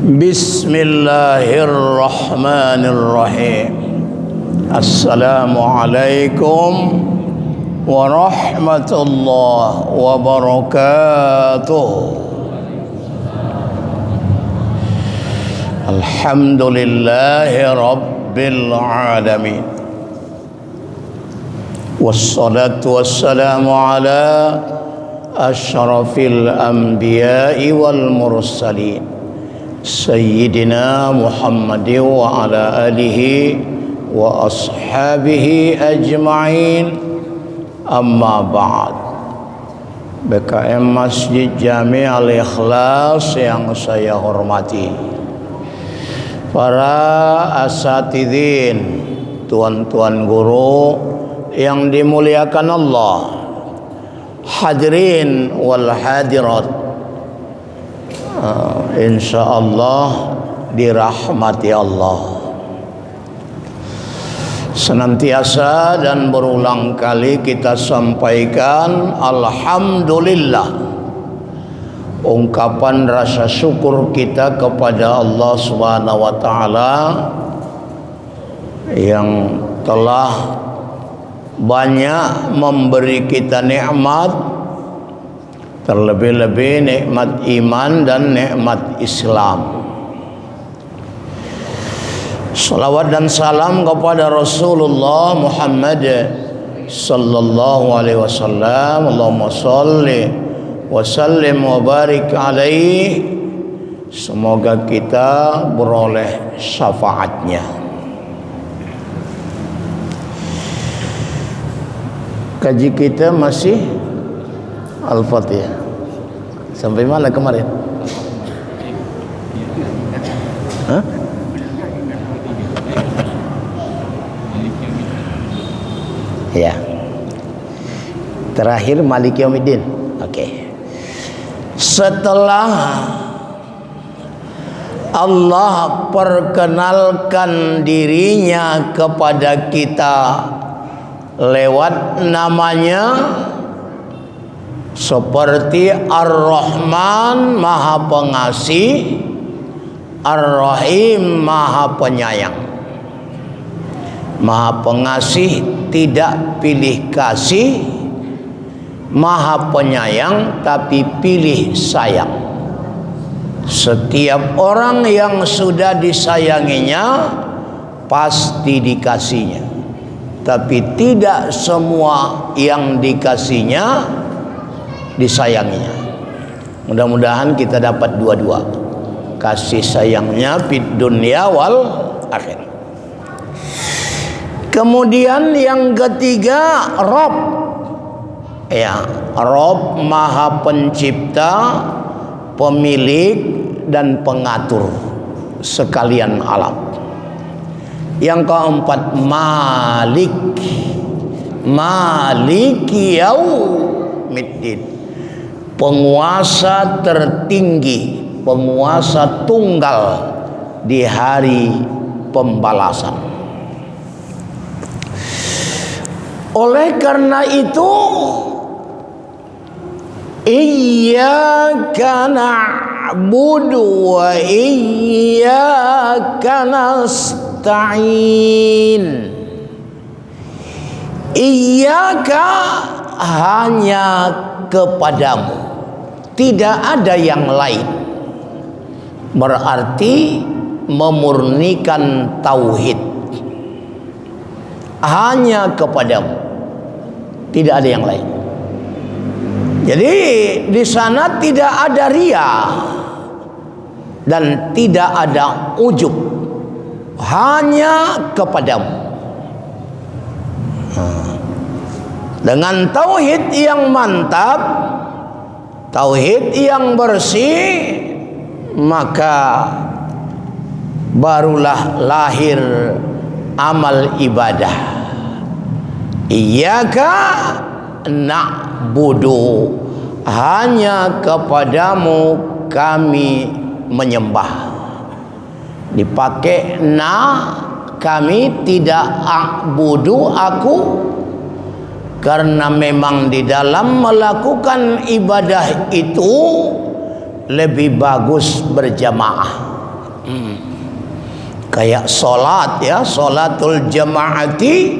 Bismillahirrahmanirrahim. Assalamualaikum warahmatullahi wabarakatuh. Alhamdulillahi rabbil alamin. Wassalatu wassalamu ala asyrafil anbiya'i wal mursalin Sayyidina Muhammad wa ala alihi wa ashabihi ajma'in. Amma ba'd. BKM Masjid Jami Al-Ikhlas yang saya hormati, para asatidin, tuan-tuan guru yang dimuliakan Allah, hadirin wal hadirat, insyaallah dirahmati Allah. Senantiasa dan berulang kali kita sampaikan alhamdulillah, ungkapan rasa syukur kita kepada Allah Subhanahu wa taala yang telah banyak memberi kita nikmat, terlebih-lebih nikmat iman dan nikmat Islam. Salawat dan salam kepada Rasulullah Muhammad sallallahu alaihi wasallam. Allahumma shalli wa sallim wa barik alaihi. Semoga kita beroleh syafaatnya. Kaji kita masih Al-Fatihah. Sampai mana kemarin? Hah? Ya. Terakhir Maliki Yaumiddin. Oke. Setelah Allah perkenalkan dirinya kepada kita lewat namanya, seperti Ar-Rahman Maha Pengasih, Ar-Rahim Maha Penyayang. Maha Pengasih tidak pilih kasih, Maha Penyayang tapi pilih sayang. Setiap orang yang sudah disayanginya pasti dikasihnya, tapi tidak semua yang dikasihnya disayanginya. Mudah-mudahan kita dapat dua-dua, kasih sayangnya fid dunya wal akhirah. Kemudian yang ketiga, Rabb. Ya, Rabb Maha Pencipta, pemilik dan pengatur sekalian alam. Yang keempat, Malik. Maliki Yaumiddin, penguasa tertinggi, penguasa tunggal di hari pembalasan. Oleh karena itu, iyyaka na'budu wa iyyaka nasta'in. Iyyaka, hanya kepadamu, tidak ada yang lain. Berarti memurnikan tauhid. Hanya kepadamu, tidak ada yang lain. Jadi di sana tidak ada ria dan tidak ada ujub, hanya kepadamu. Dengan tauhid yang mantap, tauhid yang bersih, maka barulah lahir amal ibadah. Iyyaka na'budu, hanya kepadamu kami menyembah. Dipakai na, kami tidak a'budu, aku, karena memang di dalam melakukan ibadah itu lebih bagus berjamaah. Kayak sholat ya, sholatul jamaati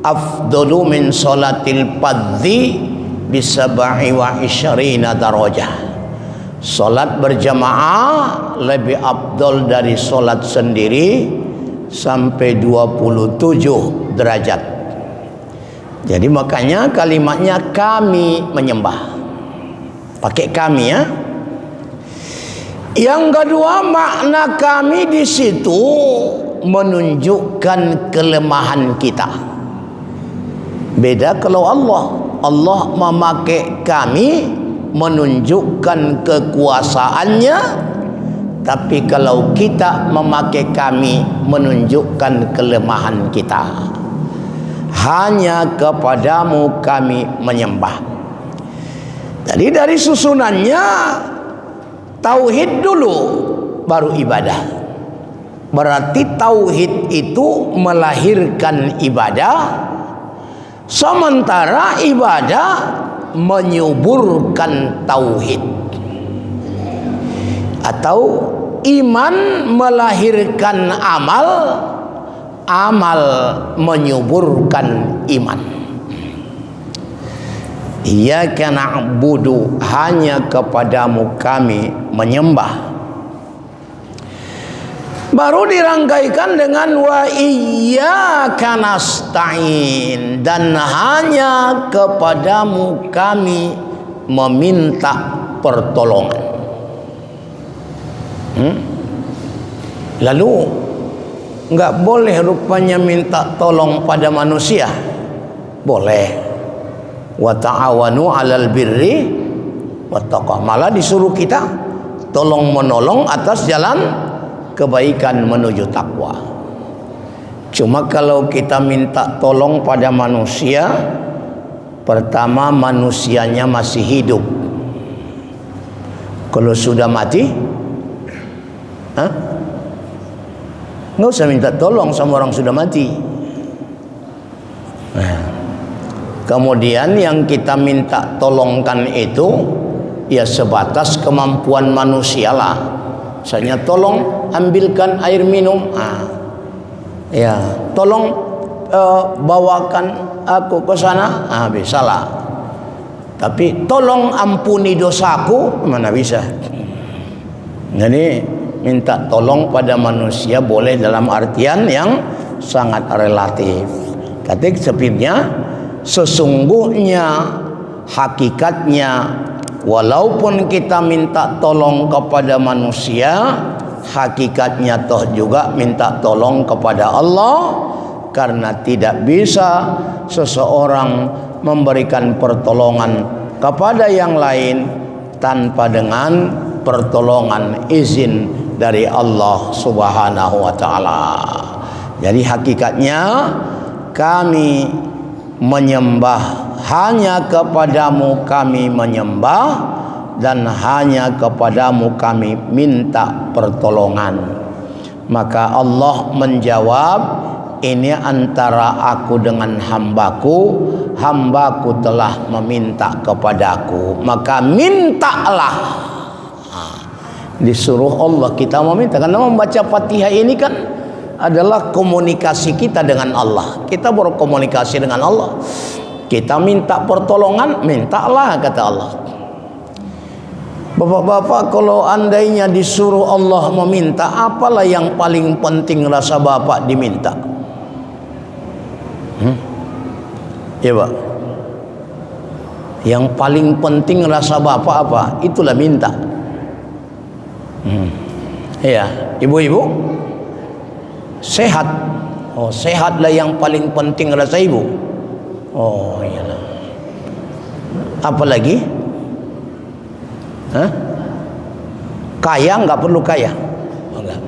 afdalu min sholatil fardhi bisab'i wa isyrina darajah. Sholat berjamaah lebih afdal dari sholat sendiri sampai 27 derajat. Jadi makanya kalimatnya kami menyembah, pakai kami ya. Yang kedua, makna kami di situ menunjukkan kelemahan kita. Beda kalau Allah memakai kami menunjukkan kekuasaannya, tapi kalau kita memakai kami menunjukkan kelemahan kita. Hanya kepadamu kami menyembah. Jadi dari susunannya tauhid dulu baru ibadah. Berarti tauhid itu melahirkan ibadah, sementara ibadah menyuburkan tauhid. Atau iman melahirkan amal, amal menyuburkan iman. Iyyaka na'budu, hanya kepadamu kami menyembah. Baru dirangkaikan dengan wa iyyaka nasta'in, dan hanya kepadamu kami meminta pertolongan. Lalu enggak boleh rupanya minta tolong pada manusia? Boleh. Wa ta'awanu 'alal birri wat taqwa. Malah disuruh kita tolong menolong atas jalan kebaikan menuju takwa. Cuma kalau kita minta tolong pada manusia, pertama manusianya masih hidup. Kalau sudah mati, nggak usah minta tolong sama orang sudah mati. Kemudian yang kita minta tolongkan itu ya sebatas kemampuan manusia lah. Misalnya tolong ambilkan air minum, ya tolong bawakan aku ke sana, bisa lah. Tapi tolong ampuni dosaku, mana bisa. Jadi minta tolong pada manusia boleh dalam artian yang sangat relatif. Kata sebenarnya sesungguhnya hakikatnya, walaupun kita minta tolong kepada manusia, hakikatnya toh juga minta tolong kepada Allah, karena tidak bisa seseorang memberikan pertolongan kepada yang lain tanpa dengan pertolongan izin dari Allah Subhanahu wa taala. Jadi hakikatnya kami menyembah, hanya kepadamu kami menyembah, dan hanya kepadamu kami minta pertolongan. Maka Allah menjawab, ini antara aku dengan hambaku, hambaku telah meminta kepadaku, maka mintalah. Disuruh Allah kita meminta, karena membaca Fatihah ini kan adalah komunikasi kita dengan Allah. Kita berkomunikasi dengan Allah. Kita minta pertolongan, mintalah kata Allah. Bapak-bapak, kalau andainya disuruh Allah meminta, apalah yang paling penting rasa bapak diminta? Ya Pak, yang paling penting rasa bapak apa? Itulah minta. Ya, ibu-ibu sehat. Oh, sehatlah yang paling penting rasa ibu. Oh, iyalah. Apa lagi? Kaya nggak perlu kaya. Oh, enggak.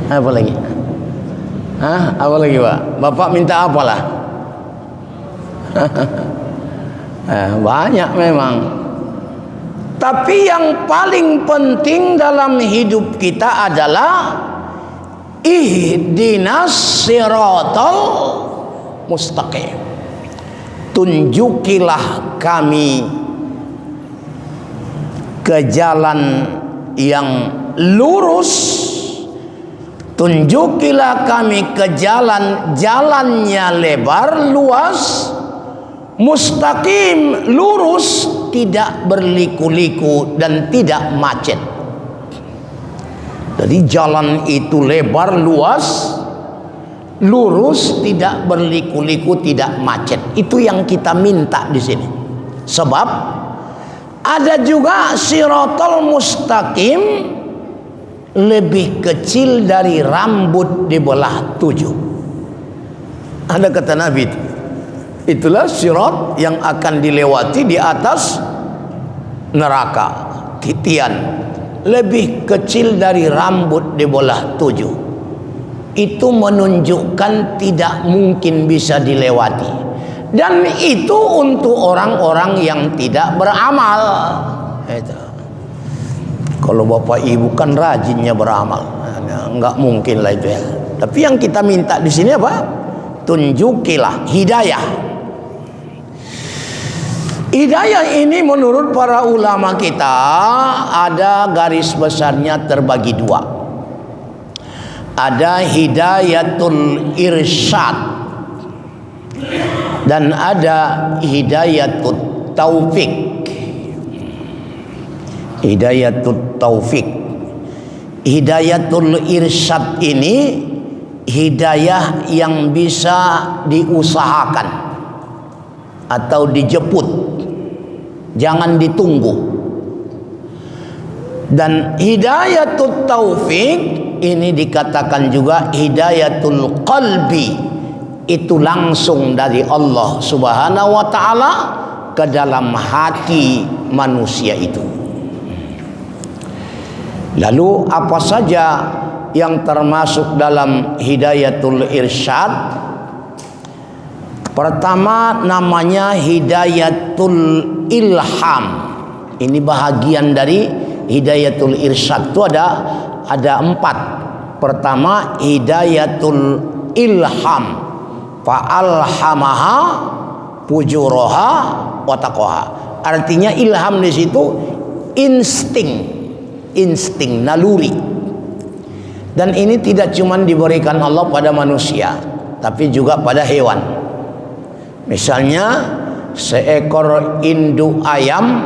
Apa lagi? Apa lagi Pak? Bapak minta apalah? Banyak memang. Tapi yang paling penting dalam hidup kita adalah ihdinas siratal mustaqim. Tunjukilah kami ke jalan yang lurus, tunjukilah kami ke jalannya lebar, luas, mustaqim, lurus, tidak berliku-liku dan tidak macet. Jadi jalan itu lebar, luas, lurus, tidak berliku-liku, tidak macet. Itu yang kita minta di sini. Sebab ada juga siratal mustaqim lebih kecil dari rambut dibelah 7. Ada kata Nabi itu. Itulah sirat yang akan dilewati di atas neraka, titian, lebih kecil dari rambut dibelah 7. Itu menunjukkan tidak mungkin bisa dilewati, dan itu untuk orang-orang yang tidak beramal. Itu. Kalau bapak ibu kan rajinnya beramal, nggak mungkin lah itu ya. Tapi yang kita minta di sini apa? Tunjukilah hidayah. Hidayah ini menurut para ulama kita ada garis besarnya terbagi 2. Ada hidayatul irsyad dan ada hidayatul taufik. Hidayatul taufik. Hidayatul irsyad ini hidayah yang bisa diusahakan atau dijemput, jangan ditunggu. Dan hidayatul taufik ini dikatakan juga hidayatul qalbi, itu langsung dari Allah Subhanahu wa ta'ala ke dalam hati manusia itu. Lalu apa saja yang termasuk dalam hidayatul irsyad? Pertama namanya hidayatul ilham. Ini bahagian dari hidayatul irsyad. Itu ada 4. Pertama hidayatul ilham, fa'alhamaha fujuraha wa taqwaha. Artinya ilham di situ insting, naluri. Dan ini tidak cuma diberikan Allah pada manusia, tapi juga pada hewan. Misalnya seekor induk ayam,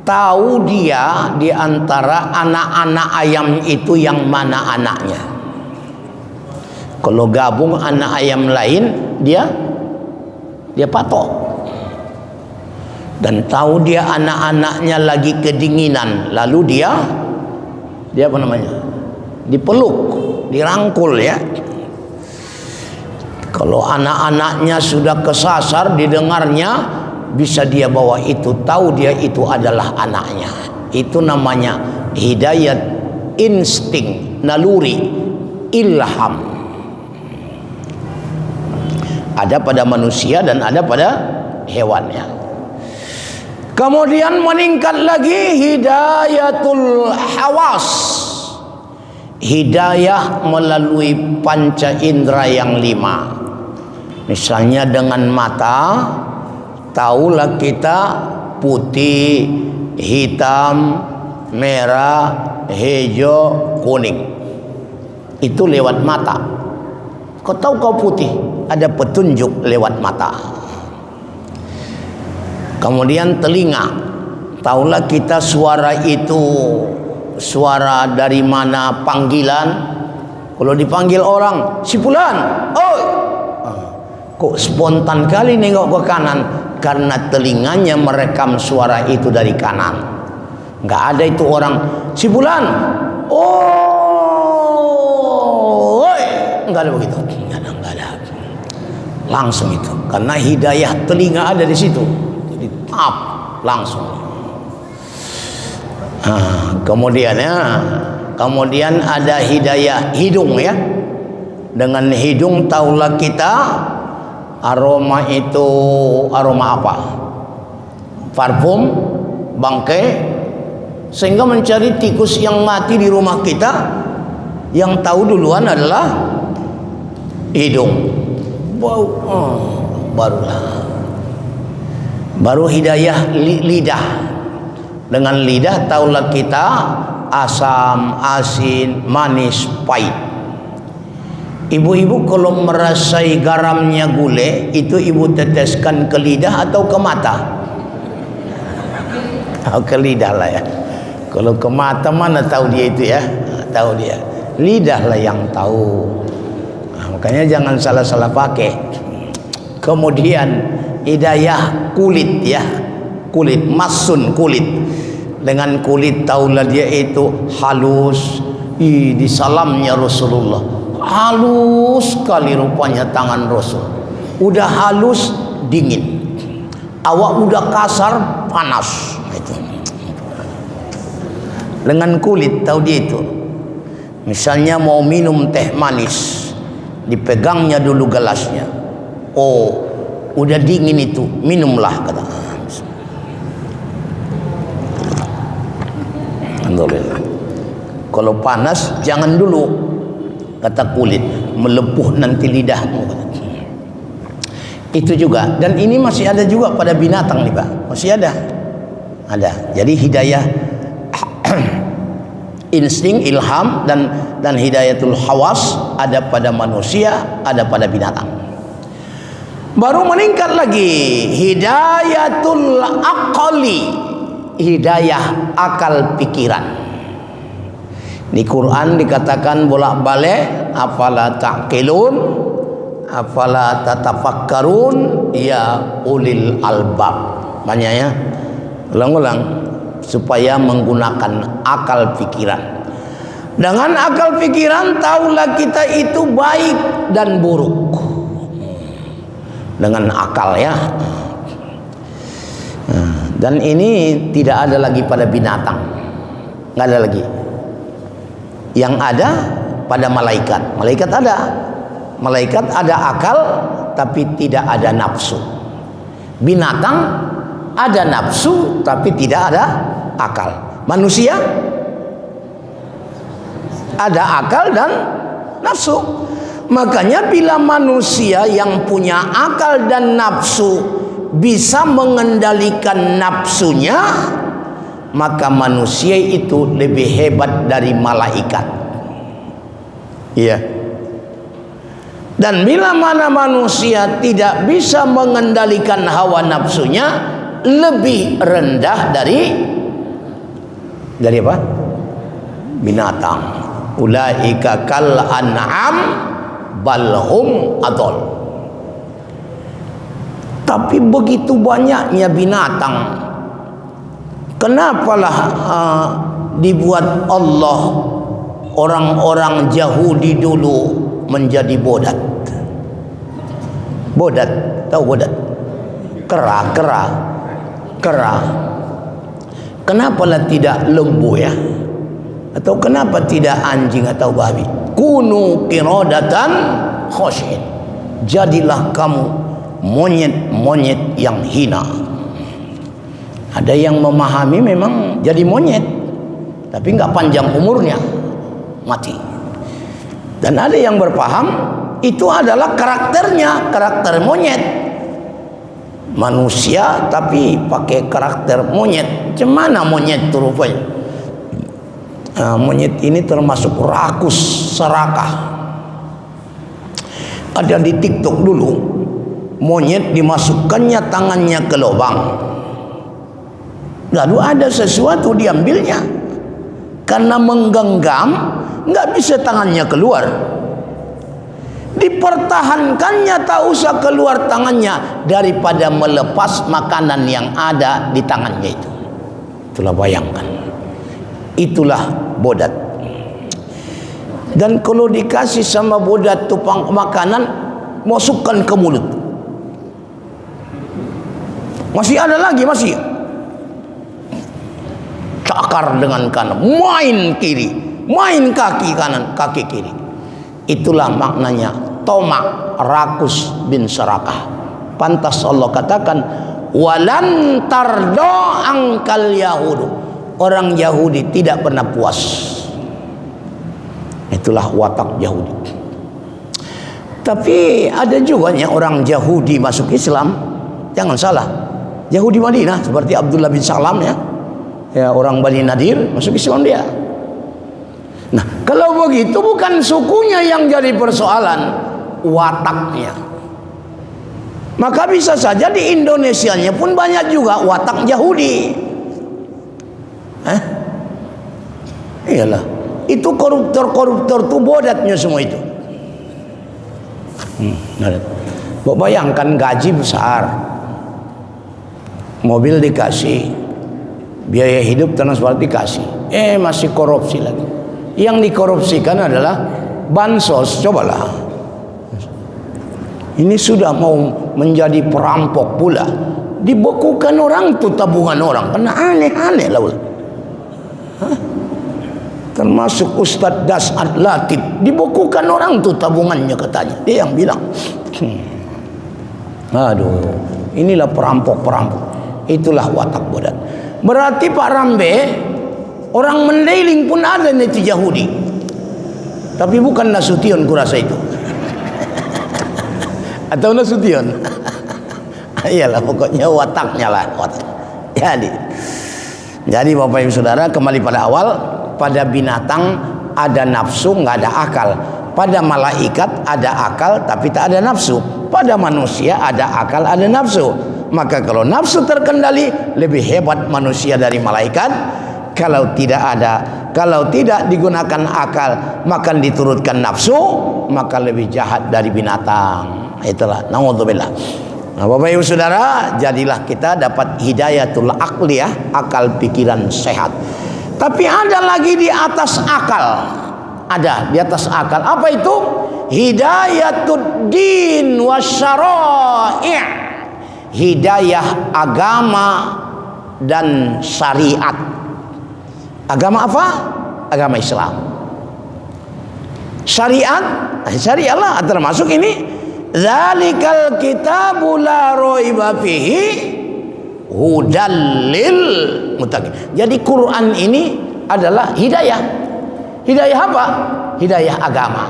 tahu dia di antara anak-anak ayam itu yang mana anaknya. Kalau gabung anak ayam lain, dia patok. Dan tahu dia anak-anaknya lagi kedinginan, lalu dia apa namanya? Dipeluk, dirangkul ya. Kalau anak-anaknya sudah kesasar didengarnya, bisa dia bawa itu, tahu dia itu adalah anaknya. Itu namanya hidayat insting, naluri, ilham. Ada pada manusia dan ada pada hewannya. Kemudian meningkat lagi hidayatul hawas, hidayah melalui panca indera yang 5. Misalnya dengan mata, tahulah kita putih, hitam, merah, hijau, kuning. Itu lewat mata. Kau tahu kau putih, ada petunjuk lewat mata. Kemudian telinga, tahulah kita suara itu suara dari mana, panggilan. Kalau dipanggil orang, si fulan, oh, kok spontan kali nengok ke kanan, karena telinganya merekam suara itu dari kanan. Nggak ada itu orang si fulan, oh, nggak ada begitu, nggak ada. Langsung itu, karena hidayah telinga ada di situ, jadi langsung. Kemudian ada hidayah hidung ya. Dengan hidung tahulah kita aroma itu aroma apa? Parfum, bangkai, sehingga mencari tikus yang mati di rumah kita, yang tahu duluan adalah hidung. Bau, baru hidayah lidah. Dengan lidah tahulah kita asam, asin, manis, pahit. Ibu-ibu kalau merasai garamnya gulai, itu ibu teteskan ke lidah atau ke mata? Oh, ke lidah lah ya. Kalau ke mata mana tahu dia itu ya? Tahu dia. Lidah lah yang tahu. Nah, makanya jangan salah-salah pakai. Kemudian hidayah kulit ya. Kulit, masun kulit. Dengan kulit tahulah dia itu halus. Di salamnya Rasulullah. Halus sekali rupanya tangan Rasul. Udah halus dingin. Awak udah kasar panas. Itu. Dengan kulit tahu dia itu. Misalnya mau minum teh manis, dipegangnya dulu gelasnya. Oh, udah dingin itu, minumlah kata. Alhamdulillah. Kalau panas jangan dulu, kata kulit, melepuh nanti lidahmu. Itu juga, dan ini masih ada juga pada binatang nih Pak, masih ada. Jadi hidayah insting, ilham dan hidayatul hawas ada pada manusia, ada pada binatang. Baru meningkat lagi hidayatul aqli, hidayah akal pikiran. Di Quran dikatakan bolak-balik, afala taqilun, afala tatafakkarun ya ulil albab. Banyak ya, ulang-ulang, supaya menggunakan akal pikiran. Dengan akal pikiran tahulah kita itu baik dan buruk. Dengan akal ya. Dan ini tidak ada lagi pada binatang, nggak ada lagi. Yang ada pada malaikat. Malaikat ada akal tapi tidak ada nafsu. Binatang ada nafsu tapi tidak ada akal. Manusia ada akal dan nafsu. Makanya bila manusia yang punya akal dan nafsu bisa mengendalikan nafsunya, maka manusia itu lebih hebat dari malaikat. Iya. Dan bila mana manusia tidak bisa mengendalikan hawa nafsunya, lebih rendah dari apa? Binatang. Ulaika kal an'am balhum adol. Tapi begitu banyaknya binatang, kenapalah dibuat Allah orang-orang Yahudi dulu menjadi bodat? Bodat, tahu bodat? Kera. Kenapalah tidak lembu ya? Atau kenapa tidak anjing atau babi? Kunu qiradatan khasyin. Jadilah kamu monyet-monyet yang hina. Ada yang memahami memang jadi monyet, tapi nggak panjang umurnya, mati. Dan ada yang berpaham itu adalah karakternya, karakter monyet. Manusia tapi pakai karakter monyet. Cemana monyet itu rupanya? Monyet ini termasuk rakus, serakah. Ada di TikTok dulu, monyet dimasukkannya tangannya ke lubang, lalu ada sesuatu diambilnya. Karena menggenggam, nggak bisa tangannya keluar. Dipertahankannya, tak usah keluar tangannya daripada melepas makanan yang ada di tangannya itu. Itulah, bayangkan. Itulah bodat. Dan kalau dikasih sama bodat tupang makanan, masukkan ke mulut, masih ada lagi, masih cakar dengan kanan, main kiri, main kaki kanan, kaki kiri. Itulah maknanya tomak, rakus bin serakah. Pantas Allah katakan, walan tardo angkal yahudu. Orang Yahudi tidak pernah puas. Itulah watak Yahudi. Tapi ada juga orang Yahudi masuk Islam. Jangan salah, Yahudi Madinah seperti Abdullah bin Salam ya, orang Bani Nadir masuk Islam dia. Nah, kalau begitu bukan sukunya yang jadi persoalan, wataknya. Maka bisa saja di Indonesianya pun banyak juga watak Yahudi. Iyalah, itu koruptor-koruptor tuh bodatnya semua itu. Bayangkan gaji besar, mobil dikasih, biaya hidup transport dikasih, masih korupsi lagi. Yang dikorupsikan adalah bansos. Cobalah, ini sudah mau menjadi perampok pula, dibekukan orang tuh tabungan orang, karena aneh-aneh lah. Termasuk Ustadz Das'ad Latif, dibekukan orang tuh tabungannya katanya, dia yang bilang. Aduh, inilah perampok-perampok. Itulah watak bodat. Berarti Pak Rambe, orang Mandailing pun ada neti Yahudi, tapi bukan Nasution kurasa itu. Atau Nasution. Iyalah, pokoknya wataknya lah, watak. Jadi Bapak Ibu Saudara, kembali pada awal, pada binatang ada nafsu, nggak ada akal. Pada malaikat ada akal tapi tak ada nafsu. Pada manusia ada akal, ada nafsu. Maka kalau nafsu terkendali, lebih hebat manusia dari malaikat. Kalau tidak digunakan akal, maka diturutkan nafsu, maka lebih jahat dari binatang. Itulah, naudzubillah. Nah, Bapak Ibu Saudara, jadilah kita dapat hidayatul aqliyah, akal pikiran sehat. Tapi ada lagi di atas akal. Ada di atas akal. Apa itu? Hidayatud din wasyara'i'. Hidayah agama dan syariat. Agama apa? Agama Islam. Syariat, syariat lah termasuk ini. Zalikal kitabu la raiba fihi hudal lil muttaqin. Jadi Quran ini adalah hidayah. Hidayah apa? Hidayah agama.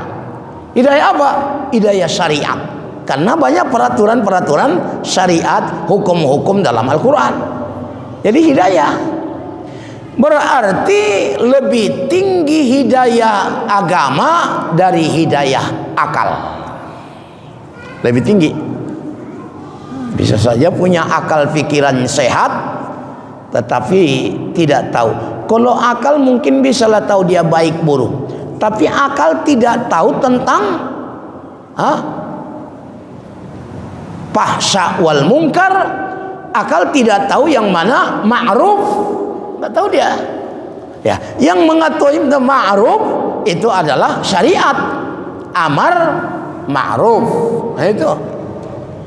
Hidayah apa? Hidayah syariat. Karena banyak peraturan-peraturan syariat, hukum-hukum dalam Al-Quran. Jadi hidayah. Berarti lebih tinggi hidayah agama dari hidayah akal. Lebih tinggi. Bisa saja punya akal pikiran sehat, tetapi tidak tahu. Kalau akal mungkin bisalah tahu dia baik buruk, tapi akal tidak tahu tentang fahsya wal munkar. Akal tidak tahu yang mana ma'ruf, nggak tahu dia. Ya, yang mengetahui ma'ruf itu adalah syariat, amar ma'ruf. Nah, itu.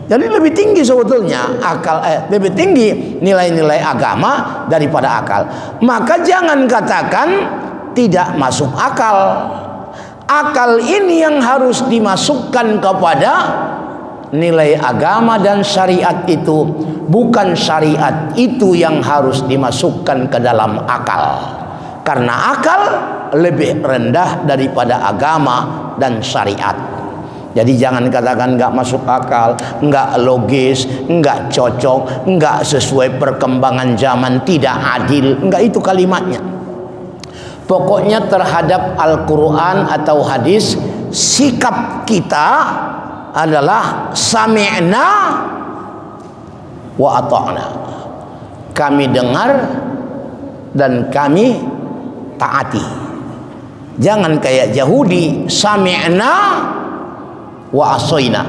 Jadi lebih tinggi sebetulnya akal, lebih tinggi nilai-nilai agama daripada akal. Maka jangan katakan tidak masuk akal. Akal ini yang harus dimasukkan kepada nilai agama dan syariat itu, bukan syariat itu yang harus dimasukkan ke dalam akal. Karena akal lebih rendah daripada agama dan syariat. Jadi jangan katakan nggak masuk akal, nggak logis, nggak cocok, nggak sesuai perkembangan zaman, tidak adil. Nggak, itu kalimatnya. Pokoknya terhadap Al-Quran atau hadis, sikap kita adalah sami'na wa ata'na. Kami dengar dan kami taati. Jangan kayak Yahudi, sami'na wa asoina,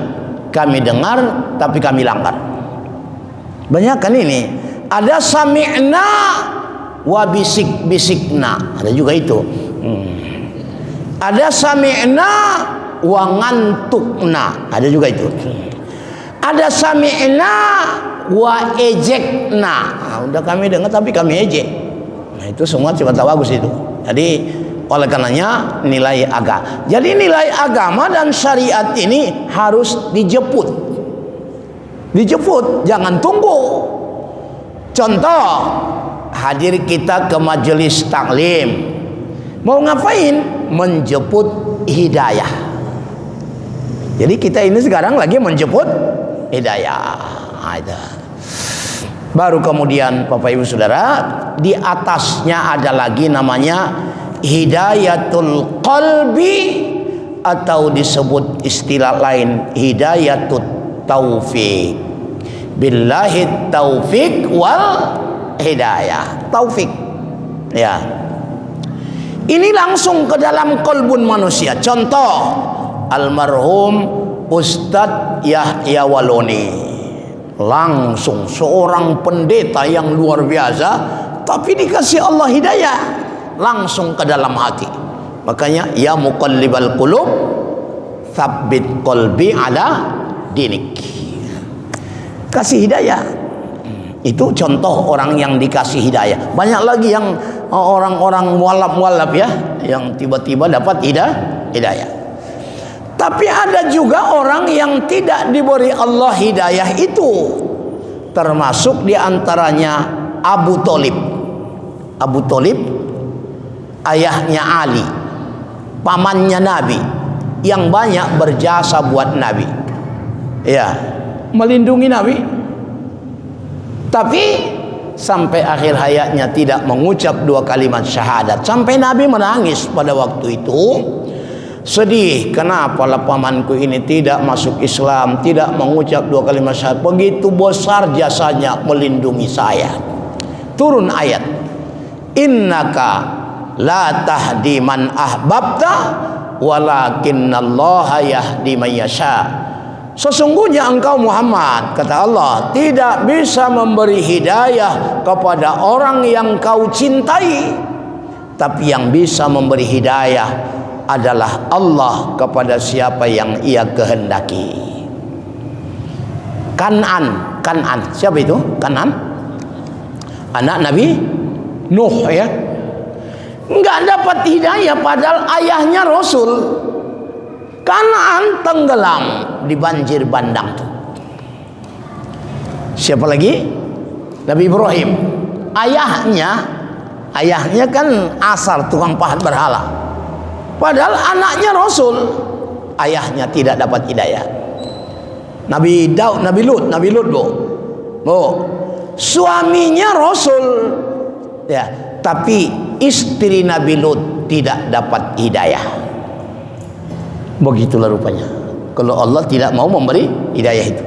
kami dengar tapi kami langgar. Banyak kan ini. Ada sami'na wa bisik-bisikna, ada juga itu. Ada sami'na wa ngantukna, ada juga itu. Ada sami'na wa ejekna, udah kami dengar tapi kami ejek. Nah, itu semua cuma tahu bagus itu. Jadi oleh karenanya nilai agama. Jadi nilai agama dan syariat ini harus dijemput. Dijemput, jangan tunggu. Contoh, hadir kita ke majelis taklim. Mau ngapain? Menjemput hidayah. Jadi kita ini sekarang lagi menjemput hidayah. Baru kemudian Bapak Ibu Saudara, di atasnya ada lagi namanya hidayatul qalbi, atau disebut istilah lain hidayatut taufik. Billahi taufik wal hidayah. Taufik, ya, ini langsung ke dalam kolbun manusia. Contoh, almarhum Ustadz Yahya Waloni, langsung seorang pendeta yang luar biasa, tapi dikasih Allah hidayah langsung ke dalam hati. Makanya ya muqallibal qulub tsabbit qalbi ala dinik. Kasih hidayah. Itu contoh orang yang dikasih hidayah. Banyak lagi yang orang-orang mualaf-mualaf ya, yang tiba-tiba dapat hidayah. Tapi ada juga orang yang tidak diberi Allah hidayah itu. Termasuk diantaranya Abu Thalib. Abu Thalib ayahnya Ali, pamannya Nabi, yang banyak berjasa buat Nabi, ya, melindungi Nabi. Tapi sampai akhir hayatnya tidak mengucap 2 kalimat syahadat. Sampai Nabi menangis pada waktu itu. Sedih, kenapa pamanku ini tidak masuk Islam, tidak mengucap 2 kalimat syahadat. Begitu besar jasanya melindungi saya. Turun ayat, innaka la tahdi man ahbabta walakinnallaha yahdi man yasha. Sesungguhnya engkau Muhammad, kata Allah, tidak bisa memberi hidayah kepada orang yang kau cintai, tapi yang bisa memberi hidayah adalah Allah kepada siapa yang Ia kehendaki. Kan'an, siapa itu? Kan'an, anak Nabi Nuh, ya, nggak dapat hidayah padahal ayahnya Rasul. Kan'an tenggelam di banjir bandang tuh. Siapa lagi? Nabi Ibrahim. Ayahnya kan Asar, tukang pahat berhala. Padahal anaknya Rasul. Ayahnya tidak dapat hidayah. Nabi Daud, Nabi Lut, suaminya Rasul, ya, tapi istri Nabi Lut tidak dapat hidayah. Begitulah rupanya kalau Allah tidak mau memberi hidayah itu.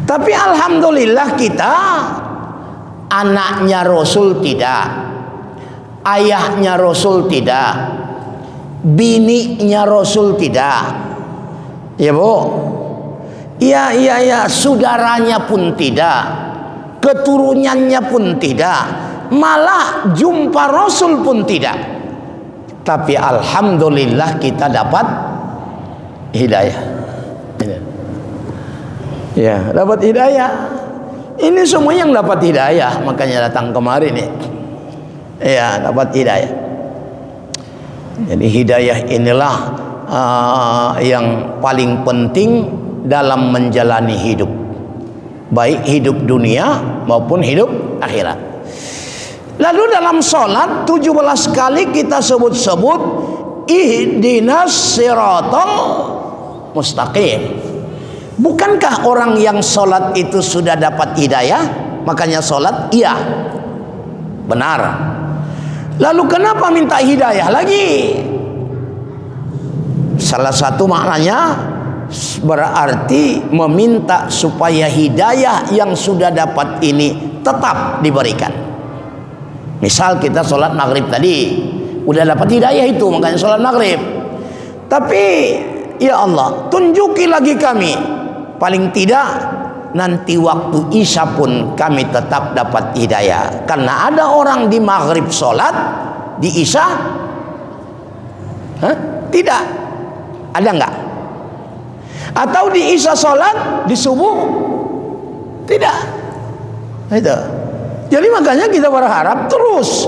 Tapi alhamdulillah kita anaknya Rasul tidak, ayahnya Rasul tidak, bininya Rasul tidak, ya Bu, ya, saudaranya pun tidak, keturunannya pun tidak, malah jumpa Rasul pun tidak. Tapi alhamdulillah kita dapat hidayah. Ya, dapat hidayah. Ini semua yang dapat hidayah, makanya datang kemarin nih. Ya, dapat hidayah. Jadi hidayah inilah yang paling penting dalam menjalani hidup, baik hidup dunia maupun hidup akhirat. Lalu dalam sholat 17 kali kita sebut-sebut ihdinas siratal mustaqim. Bukankah orang yang sholat itu sudah dapat hidayah? Makanya sholat, iya, benar. Lalu kenapa minta hidayah lagi? Salah satu maknanya berarti meminta supaya hidayah yang sudah dapat ini tetap diberikan. Misal kita sholat maghrib tadi, udah dapat hidayah itu, makanya sholat maghrib. Tapi ya Allah, tunjuki lagi kami, paling tidak nanti waktu isya pun kami tetap dapat hidayah. Karena ada orang di maghrib sholat, di isya tidak. Ada enggak? Atau di isya sholat, di subuh tidak. Itu. Jadi makanya kita berharap terus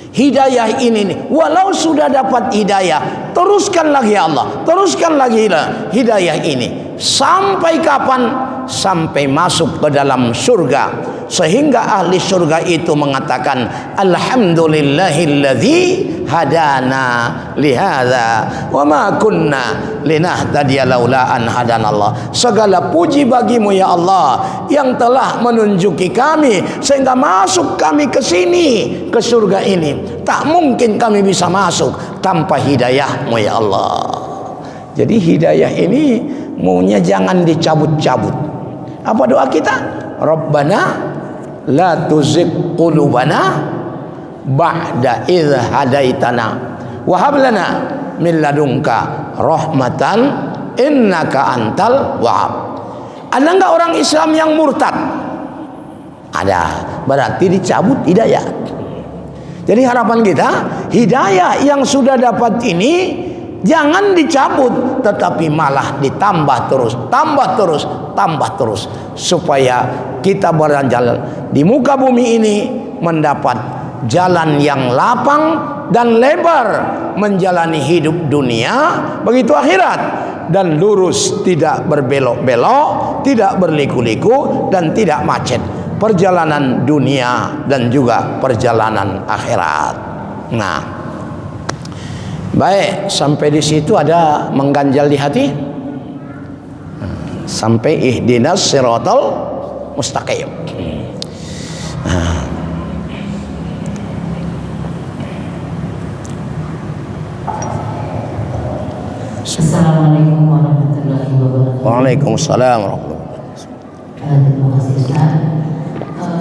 hidayah ini nih, walau sudah dapat hidayah, teruskan lagi ya Allah, teruskan lagi hidayah ini sampai kapan? sampai masuk ke dalam surga, sehingga ahli surga itu mengatakan alhamdulillahilladzi hadana lihadza wa ma kunna linahtadiya laula an hadanallah. Segala puji bagimu ya Allah yang telah menunjuki kami sehingga masuk kami ke sini, ke surga ini. Tak mungkin kami bisa masuk tanpa hidayahmu ya Allah. Jadi hidayah ini maunya jangan dicabut-cabut. Apa doa kita? Rabbana la tuzigh qulubana ba'da idh hadaitana wa hab lana min ladunka rahmatan innaka antal wahhab. Ada enggak orang Islam yang murtad? Ada. Berarti dicabut hidayah. Jadi harapan kita, hidayah yang sudah dapat ini jangan dicabut, tetapi malah ditambah terus, tambah terus, tambah terus, supaya kita berjalan di muka bumi ini mendapat jalan yang lapang dan lebar, menjalani hidup dunia begitu akhirat, dan lurus, tidak berbelok-belok, tidak berliku-liku, dan tidak macet. Perjalanan dunia dan juga perjalanan akhirat. Nah, baik, sampai di situ ada mengganjal di hati. Sampai ihdinas siratal mustaqim. Assalamualaikum warahmatullahi wabarakatuh. Waalaikumsalam warahmatullahi wabarakatuh. Terima kasih Ustaz.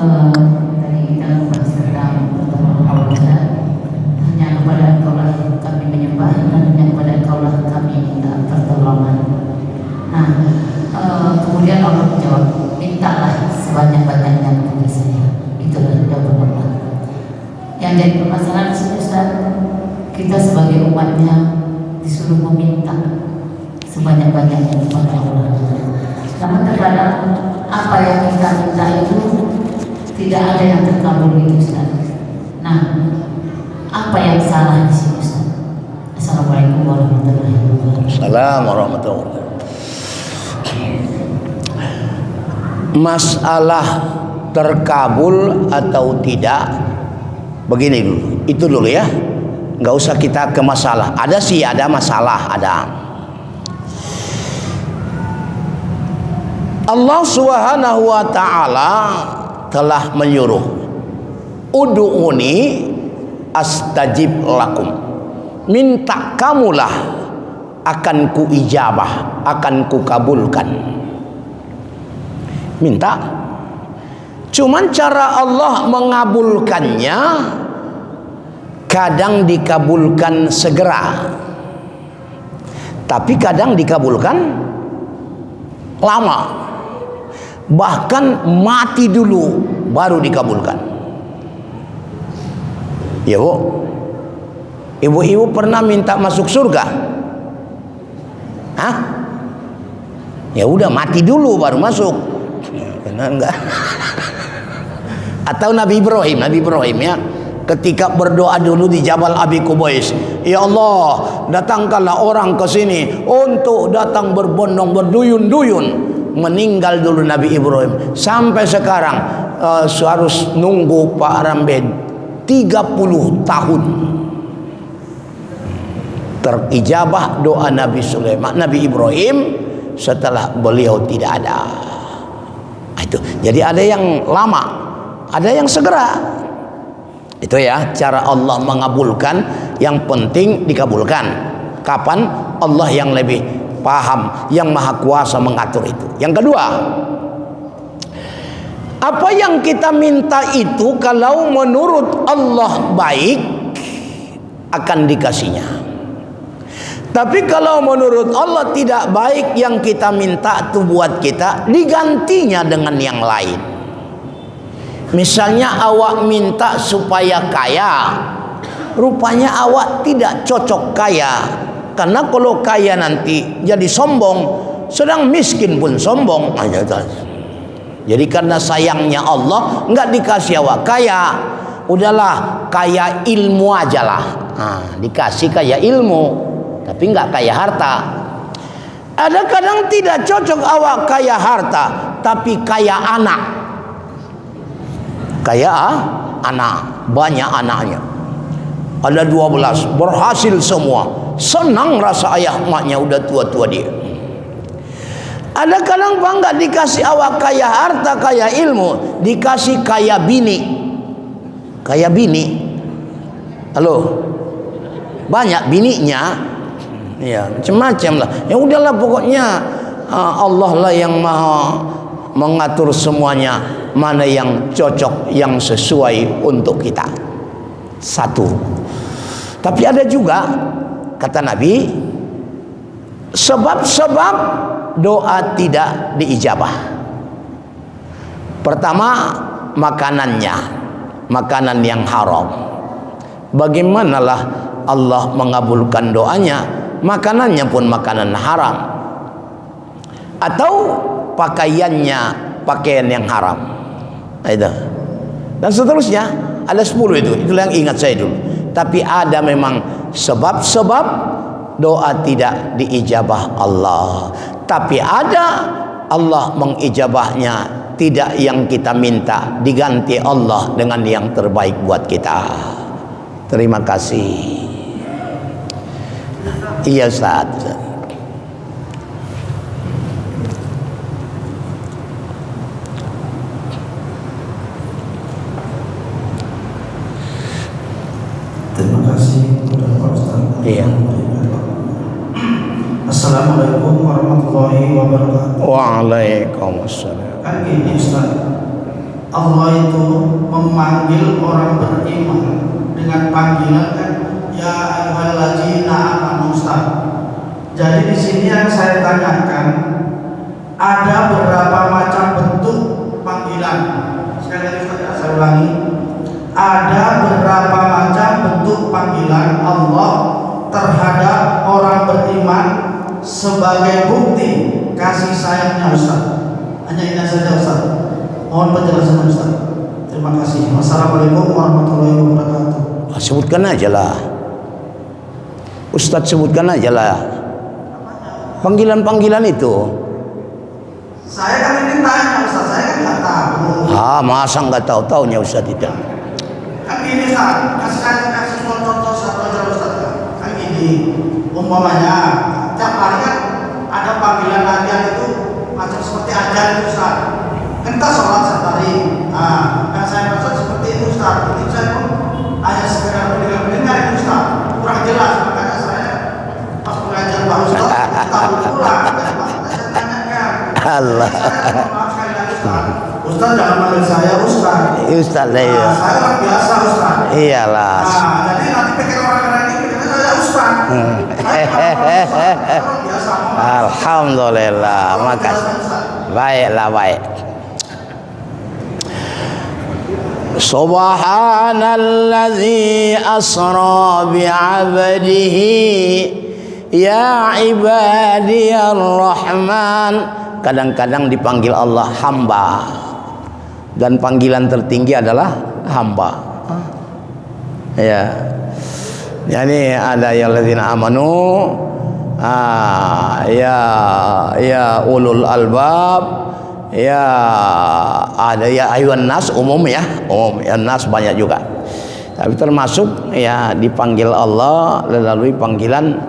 Tadi kita membahas tentang pertemuan awalnya, hanya kepada Engkau lah kami menyembah dan hanya kepada Engkau lah kami minta pertolongan. Nah, kemudian Allah menjawab, mintalah sebanyak-banyaknya kepada saya. Itulah jawaban Allah. Yang jadi permasalahan Ustaz, kita sebagai umatnya disuruh meminta sebanyak-banyaknya kepada Allah. Namun terkadang apa yang kita minta itu tidak ada yang terkabul gitu Ustaz. Nah, apa yang salah di sini Ustaz? Assalamualaikum warahmatullahi wabarakatuh. Assalamualaikum warahmatullahi wabarakatuh. Masalah terkabul atau tidak, begini dulu, itu dulu ya. Nggak usah kita ke masalah. Ada sih, ada masalah, ada. Allah Subhanahu wa ta'ala telah menyuruh, ud'uni astajib lakum. Minta kamulah, akan ku ijabah, akan ku kabulkan. Minta. Cuman cara Allah mengabulkannya, kadang dikabulkan segera, tapi kadang dikabulkan lama, bahkan mati dulu baru dikabulkan. Ya Bu, ibu-ibu pernah minta masuk surga? Hah? Ya udah, mati dulu baru masuk. Benar enggak? Atau Nabi Ibrahim ya, ketika berdoa dulu di Jabal Abi Qubais, ya Allah, datangkanlah orang ke sini untuk datang berbondong berduyun-duyun. Meninggal dulu Nabi Ibrahim. Sampai sekarang harus nunggu Pak Rambe 30 tahun. Terijabah doa Nabi Sulaiman, Nabi Ibrahim setelah beliau tidak ada. Itu. Jadi ada yang lama, ada yang segera. Itu ya cara Allah mengabulkan. Yang penting dikabulkan. Kapan? Allah yang lebih paham, yang maha kuasa mengatur itu. Yang kedua, apa yang kita minta itu kalau menurut Allah baik, akan dikasihnya. Tapi kalau menurut Allah tidak baik, yang kita minta itu buat kita, digantinya dengan yang lain. Misalnya awak minta supaya kaya, rupanya awak tidak cocok kaya. Karena kalau kaya nanti jadi sombong, sedang miskin pun sombong. Jadi karena sayangnya Allah nggak dikasih awak kaya, udahlah kaya ilmu aja lah. Nah, dikasih kaya ilmu, tapi nggak kaya harta. Ada kadang tidak cocok awak kaya harta, tapi kaya anak. Kaya anak, banyak anaknya. Ada 12, berhasil semua. Senang rasa ayah maknya, udah tua-tua dia. Ada kadang bangga dikasih awak kaya harta, kaya ilmu, dikasih kaya bini. Kaya bini. Halo. Banyak bininya. Ya, macam-macam lah. Ya udahlah pokoknya Allah lah yang maha mengatur semuanya, mana yang cocok, yang sesuai untuk kita. Satu. Tapi ada juga kata Nabi, sebab-sebab doa tidak diijabah. Pertama, makanannya, makanan yang haram. Bagaimanalah Allah mengabulkan doanya? Makanannya pun makanan haram, atau pakaiannya pakaian yang haram. Itu. Dan seterusnya ada 10 itu. Itulah yang ingat saya dulu. Tapi ada memang sebab-sebab doa tidak diijabah Allah. Tapi ada Allah mengijabahnya, tidak yang kita minta, diganti Allah dengan yang terbaik buat kita. Terima kasih. Iya Ustaz. Terima kasih kepada Pak Ustaz. Iya. Assalamualaikum warahmatullahi wabarakatuh. Waalaikumsalam. Kan gini Ustaz, Allah itu memanggil orang beriman dengan panggilan kan, ya ayyuhalladzina amanu Ustaz. Jadi di sini yang saya tanyakan, ada berapa macam bentuk panggilan? Sekali lagi Ustaz, saya ulangi. Ada berapa macam bentuk panggilan Allah terhadap orang beriman sebagai bukti kasih sayangnya Ustaz? Hanya ini saja Ustaz. Mohon penjelasan Ustaz. Terima kasih. Wassalamualaikum warahmatullahi wabarakatuh. Sebutkan aja lah. Ustaz sebutkan aja lah. Panggilan-panggilan itu. Saya kan ini tanya Ustaz, saya kan nggak tahu. Masa nggak tahu-taunya Ustaz itu. Kan gini Ustaz, kasih contoh satu aja Ustaz. Kan gini, umpamanya tiap hari kan ada panggilan ajan itu macam seperti ajan itu Ustaz. Kita sholat setiap hari. Yang saya maksud seperti itu Ustaz. Itu saya pun hanya sekedar mendengar itu Ustaz. Kurang jelas, makanya saya pas mengajar Pak Ustaz tahu pula. Saya tanyakan. Allah. Maaf sekali lagi Ustaz. Ustaz jangan panggil saya Ustaz. Ustaz lah ya. Saya orang biasa Ustaz. Iyalah. Jadi nanti pikir orang lain ini pikirnya saya Ustaz. Orang biasa. Alhamdulillah. Makasih. Baiklah, baik. Subhanalladzi asra bi'abdihi ya ibadiyar rahman. Kadang-kadang dipanggil Allah hamba, dan panggilan tertinggi adalah hamba. Ya. Yani ada ya alladzina amanu, ya ulul albab, ya ada ya ayuhan nas, umum ya, umum ya, nas banyak juga. Tapi termasuk ya dipanggil Allah melalui panggilan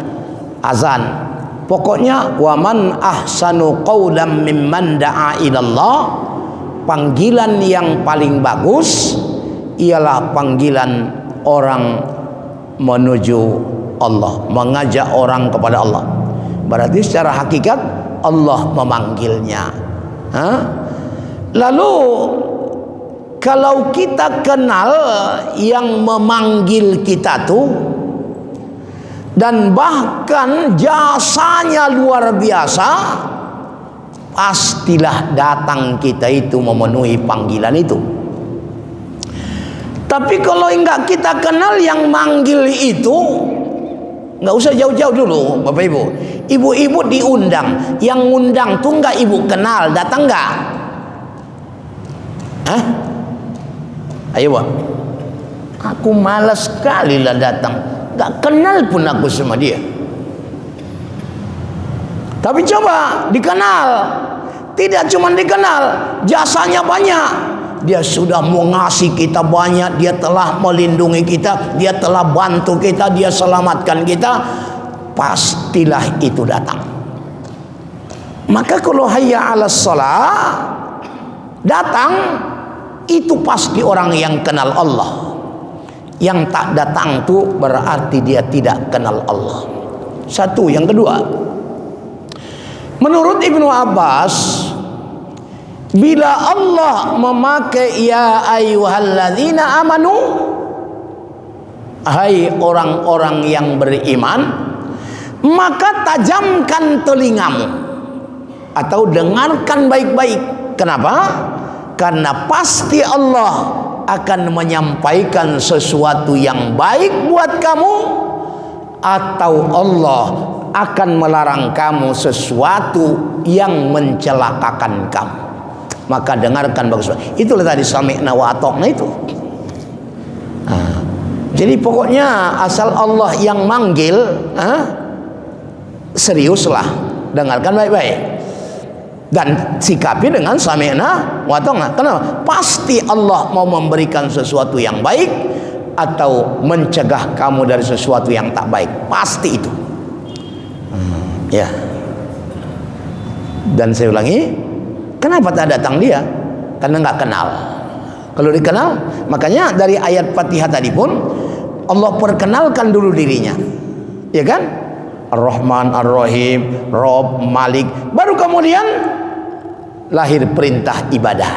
azan. Pokoknya waman ahsanu qaulam mimman da'a ilallah, panggilan yang paling bagus ialah panggilan orang menuju Allah, mengajak orang kepada Allah. Berarti secara hakikat Allah memanggilnya. Lalu kalau kita kenal yang memanggil kita tuh, dan bahkan jasanya luar biasa, pastilah datang kita itu memenuhi panggilan itu. Tapi kalau enggak kita kenal yang manggil itu, enggak usah jauh-jauh dulu Bapak Ibu. Ibu-ibu diundang, yang ngundang tuh enggak ibu kenal, datang enggak? Ayo Pak. Aku malas sekali lah datang, enggak kenal pun aku sama dia. Tapi coba dikenal, tidak cuma dikenal, jasanya banyak. Dia sudah mengasihi kita banyak, dia telah melindungi kita, dia telah bantu kita, dia selamatkan kita. Pastilah itu datang. Maka kalau hayya 'alas shalah datang, itu pasti orang yang kenal Allah. Yang tak datang itu berarti dia tidak kenal Allah. Satu. Yang kedua, menurut Ibnu Abbas, bila Allah memakai ya ayyuhalladzina amanu, hai orang-orang yang beriman, maka tajamkan telingamu atau dengarkan baik-baik. Kenapa? Karena pasti Allah akan menyampaikan sesuatu yang baik buat kamu, atau Allah akan melarang kamu sesuatu yang mencelakakan kamu. Maka dengarkan bagus. Itulah tadi sami'na wa ata'na itu. Jadi pokoknya asal Allah yang manggil, seriuslah, dengarkan baik-baik. Dan sikapi dengan sami'na wa ata'na. Kenapa? Pasti Allah mau memberikan sesuatu yang baik atau mencegah kamu dari sesuatu yang tak baik. Pasti itu. Ya. Dan saya ulangi, kenapa tak datang dia? Karena nggak kenal. Kalau dikenal, makanya dari ayat Fatihah tadi pun Allah perkenalkan dulu dirinya, ya kan? Ar-Rahman, Ar-Rahim, Rob, Malik. Baru kemudian lahir perintah ibadah.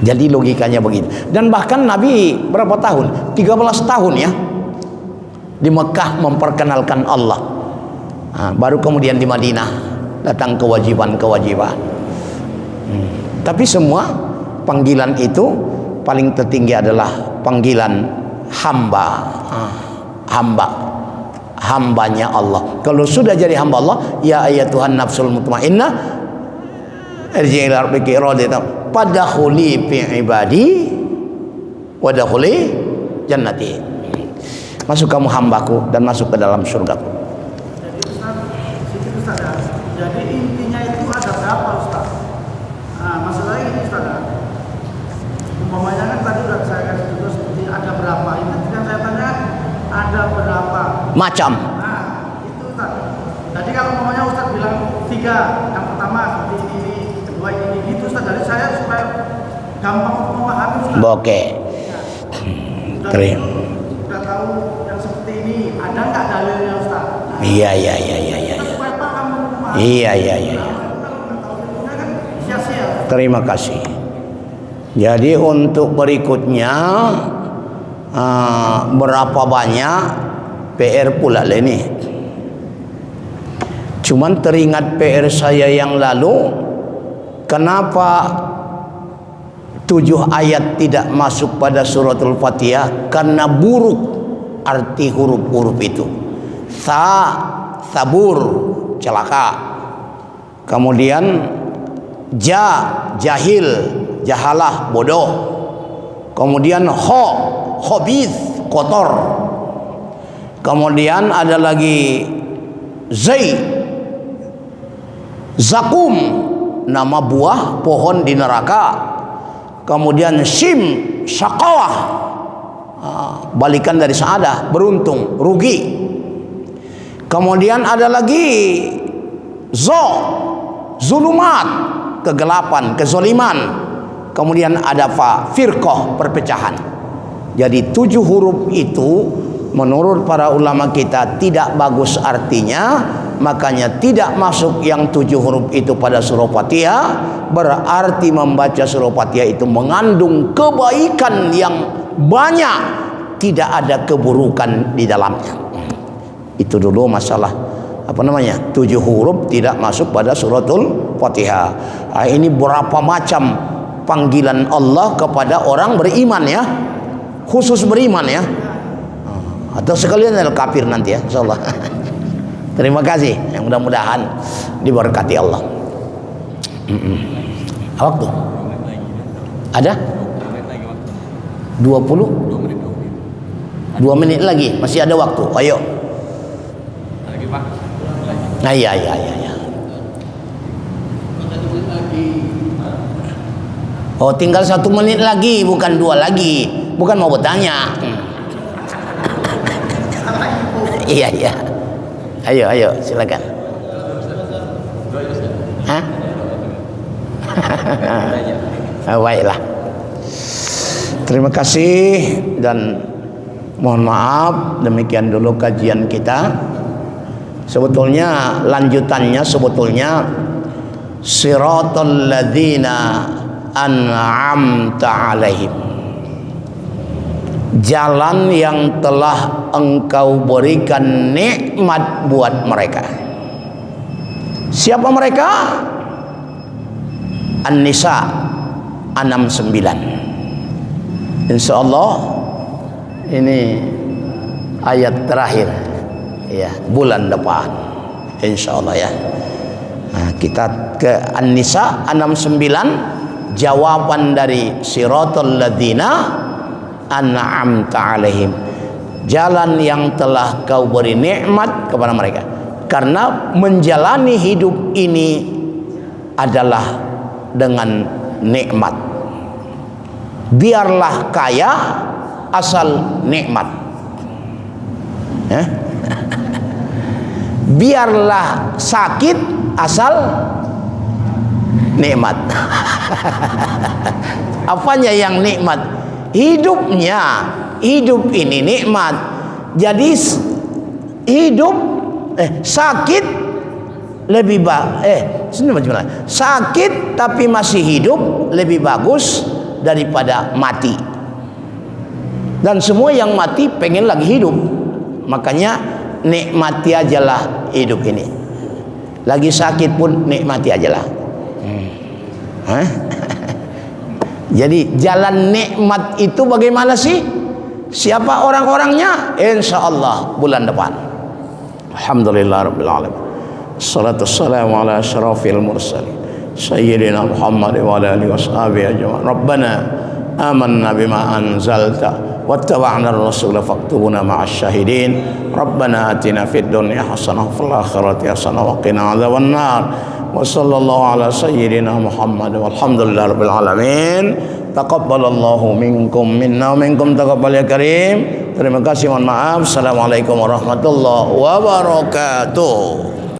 Jadi logikanya begitu. Dan bahkan Nabi berapa tahun? 13 tahun ya di Mekah memperkenalkan Allah. Baru kemudian di Madinah datang kewajiban-kewajiban. Tapi semua panggilan itu paling tertinggi adalah panggilan hamba. Hambanya Allah. Kalau sudah jadi hamba Allah, ya ayyatuhan nafsul mutmainnah irji'i ila rabbiki radiyatan fadkhuli fi ibadi wadkhuli jannati. Masuk kamu hambaku dan masuk ke dalam surgaku. Jadi intinya itu ada berapa Ustaz? Masalahnya ini Ustaz. Umpamanya kan tadi sudah saya kasih contoh seperti ada berapa. Itu yang saya tanya ada berapa Macam. Itu Ustaz. Jadi kalau umpamanya Ustaz bilang 3, yang pertama seperti ini, kedua ini, itu Ustaz. Jadi saya supaya gampang untuk memahami Ustaz. Oke. Sudah tahu yang seperti ini, ada nggak dalilnya Ustaz? Iya. Supaya paham memahami. Iya. Kan sia-sia. Terima kasih. Jadi untuk berikutnya berapa banyak PR pula lah ini. Cuman teringat PR saya yang lalu, kenapa 7 ayat tidak masuk pada suratul Fatihah? Karena buruk arti huruf-huruf itu. Sabur, celaka. Kemudian jahil, jahalah, bodoh. Kemudian khabith, kotor. Kemudian ada lagi zakum, nama buah pohon di neraka. Kemudian syaqawah, balikan dari saadah, beruntung, rugi. Kemudian ada lagi zulumat, kegelapan, kezoliman. Kemudian ada firqah, perpecahan. Jadi 7 huruf itu menurut para ulama kita tidak bagus artinya, makanya tidak masuk yang 7 huruf itu pada surah Fatihah. Berarti membaca surah Fatihah itu mengandung kebaikan yang banyak, tidak ada keburukan di dalamnya. Itu dulu masalah 7 huruf tidak masuk pada suratul Fatihah. Ini berapa macam panggilan Allah kepada orang beriman ya, khusus beriman ya, atau sekalian al kafir nanti ya, insyaallah. Terima kasih, yang mudah-mudahan diberkati Allah. Waktu ada 20 2 menit lagi, masih ada waktu. Ayo. Nah, iya. Oh, tinggal 1 menit lagi, bukan 2 lagi. Bukan mau bertanya. Iya. Ayo, silakan. Hah? Baiklah. Terima kasih dan mohon maaf, demikian dulu kajian kita. Sebetulnya lanjutannya siratal ladzina an'amta alaihim, jalan yang telah engkau berikan nikmat buat mereka. Siapa mereka? An-Nisa 69. Insyaallah ini ayat terakhir ya, bulan depan insyaallah ya. Nah, kita ke An-Nisa 69, jawaban dari siratal ladzina an'amta alaihim, jalan yang telah kau beri nikmat kepada mereka. Karena menjalani hidup ini adalah dengan nikmat. Biarlah kaya asal nikmat. Biarlah sakit asal nikmat. Apanya yang nikmat? Hidupnya. Hidup ini nikmat. Jadi sakit lebih sakit tapi masih hidup lebih bagus daripada mati. Dan semua yang mati pengen lagi hidup. Makanya nikmati ajalah hidup ini. Lagi sakit pun nikmati ajalah. Jadi jalan nikmat itu bagaimana sih? Siapa orang-orangnya? Insyaallah bulan depan. Alhamdulillahirabbil alamin. Wassalatu wassalamu ala asyrafil mursalin sayyidina Muhammad wa ala alihi washabihi ajma'in. Rabbana amanna bima anzalta wattaba'na ar-rasula faktubna ma'asy syahidin. Rabbana atina fid dunya hasanah wa fil akhirati hasanah wa qina adzabannar. Wa sallallahu ala sayyidina Muhammad walhamdulillahirabbil alamin. Taqabbalallahu minkum minna wa minkum taqabbal ya karim. Terima kasih, mohon maaf. Assalamualaikum warahmatullahi wabarakatuh.